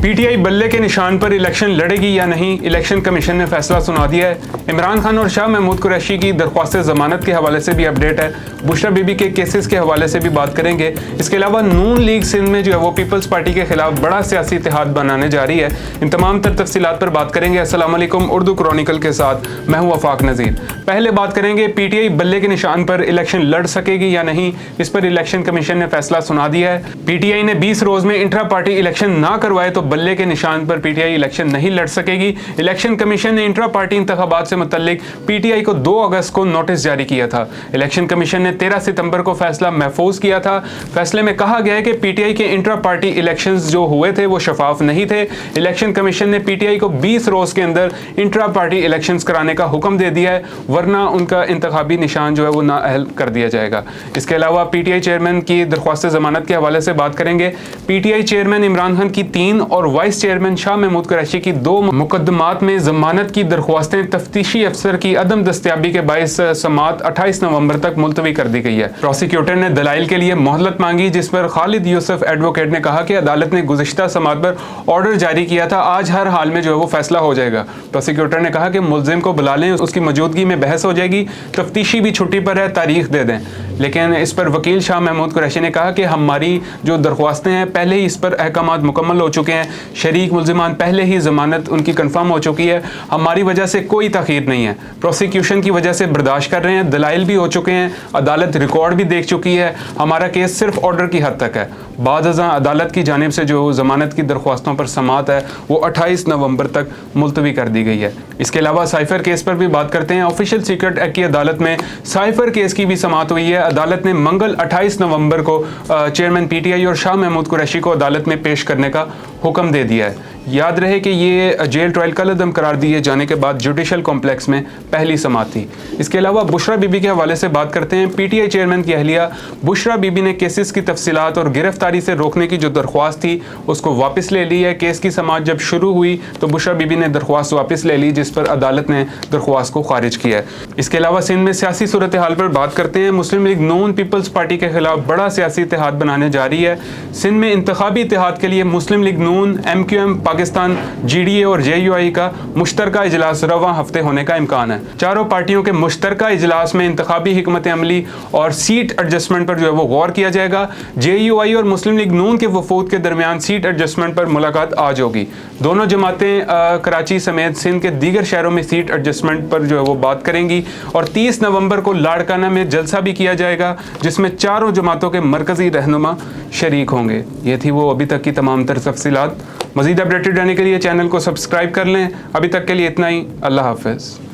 PTI बल्ले के निशान पर इलेक्शन लड़ेगी या नहीं, इलेक्शन कमीशन ने फैसला सुना दिया है। इमरान खान और शाह महमूद कुरैशी की दरख्वास्त जमानत के हवाले से भी अपडेट है। बुशरा बीबी के केसेस के हवाले से भी बात करेंगे। इसके अलावा नून लीग सिंध में जो है वो पीपल्स पार्टी के खिलाफ बड़ा सियासी इत्तेहाद बनाने जा रही है। इन तमाम तर तफसीलात पर बात करेंगे। अस्सलाम वालेकुम, उर्दू क्रॉनिकल के साथ मैं हूँ वफाक नज़ीर। पहले बात करेंगे पीटीआई बल्ले के निशान पर इलेक्शन लड़ सकेगी या नहीं। इस पर इलेक्शन कमीशन ने फैसला सुना दिया है। पीटीआई ने 20 रोज में इंट्रा पार्टी इलेक्शन ना करवाए तो बल्ले के निशान पर पीटीआई इलेक्शन नहीं लड़ सकेगी। इलेक्शन कमीशन ने इंट्रा पार्टी इंतखाबात से मुतल्लिक पीटीआई को 2 अगस्त को नोटिस जारी किया था। इलेक्शन कमीशन ने 13 सितंबर को फैसला महफूज किया था। फैसले में कहा गया है कि पीटीआई के इंट्रा पार्टी इलेक्शंस जो हुए थे वो शफाफ नहीं थे। इलेक्शन कमीशन ने पीटीआई को 20 रोज के अंदर इंट्रा पार्टी इलेक्शंस कराने का हुक्म दे दिया है, वरना उनका इंतखाबी निशान जो है वो नाअहल कर दिया जाएगा। इसके अलावा पीटीआई चेयरमैन की दरख्वास्त जमानत के हवाले से बात करेंगे। पीटीआई चेयरमैन इमरान खान की 3 और वाइस चेयरमैन शाह महमूद कुरैशी की 2 मुकदमात में जमानत की दरख्वास्तें तफ्तीशी अफसर की अदम दस्तयाबी के बायस समात 28 नवंबर तक मुलतवी कर दी गई है। प्रोसिक्यूटर ने दलाइल के लिए मोहलत मांगी, जिस पर खालिद यूसुफ एडवोकेट ने कहा कि अदालत ने गुज़िश्ता समात पर ऑर्डर जारी किया था, आज हर हाल में जो है वो फैसला हो जाएगा। प्रोसिक्यूटर ने कहा कि मुल्जिम को बुला लें, उसकी मौजूदगी में बहस हो जाएगी, तफ्तीशी भी छुट्टी पर है, तारीख दे दें। लेकिन इस पर वकील शाह महमूद कुरैशी ने कहा कि हमारी जो दरख्वास्तें हैं पहले ही इस पर अहकामात मुकम्मल हो चुके हैं, शरीक मुल्जिमान पहले ही ज़मानत उनकी कन्फर्म हो चुकी है, हमारी वजह से कोई तखीर नहीं है, प्रोसिक्यूशन की वजह से बर्दाश्त कर रहे हैं, दलाइल भी हो चुके हैं, अदालत रिकॉर्ड भी देख चुकी है, हमारा केस सिर्फ ऑर्डर की हद तक है। बाद अदालत की जानिब से जो ज़मानत की दरख्वास्तों पर समात है वो 28 नवंबर तक मुलतवी कर दी गई है। इसके अलावा साइफर केस पर भी बात करते हैं। ऑफिशियल सीक्रेट एक्ट की अदालत में साइफर केस की भी समात हुई है। अदालत ने मंगल 28 नवंबर को चेयरमैन पीटीआई और शाह महमूद कुरैशी को अदालत में पेश करने का हुक्म दे दिया है। याद रहे कि ये जेल ट्रायल कल अदम करार दिए जाने के बाद जुडिशल कॉम्प्लेक्स में पहली समात थी। इसके अलावा बुशरा बीबी के हवाले से बात करते हैं। पीटीआई चेयरमैन की अहलिया बुशरा बीबी ने केसेस की तफसीलात और गिरफ्तारी से रोकने की जो दरख्वास्त थी उसको वापस ले ली है। केस की समात जब शुरू हुई तो बुशरा बीबी ने दरख्वास्त वापस ले ली, जिस पर अदालत ने दरख्वास्त को खारिज किया है। इसके अलावा सिंध में सियासी सूरत हाल पर बात करते हैं। मुस्लिम लीग नून पीपल्स पार्टी के खिलाफ बड़ा सियासी इत्तेहाद बनाने जा रही है। सिंध में इंतखाबी इत्तेहाद के लिए मुस्लिम लीग नून, MQM पाकिस्तान, GDA और JUI का मुश्तरका इजलास रवां हफ्ते होने का इम्कान है। चारों पार्टियों के मुश्तरका इजलास में इंतखाबी हिकमत अमली और सीट एडजस्टमेंट पर जो है वो गौर किया जाएगा। JUI और मुस्लिम लीग नून के वफूद के दरमियान सीट एडजस्टमेंट पर मुलाकात आज होगी। दोनों जमातें कराची समेत सिंध के दीगर शहरों में सीट एडजस्टमेंट पर जो है वो बात करेंगी। और 30 नवंबर को लाड़काना में जलसा भी किया जाएगा, जिसमें चारों जमातों के मरकजी रहनुमा शरीक होंगे। ये थी वो अभी तक की तमाम तर तफसीलात। मज़ीद अपडेटेड रहने के लिए चैनल को सब्सक्राइब कर लें। अभी तक के लिए इतना ही। अल्लाह हाफ़िज़।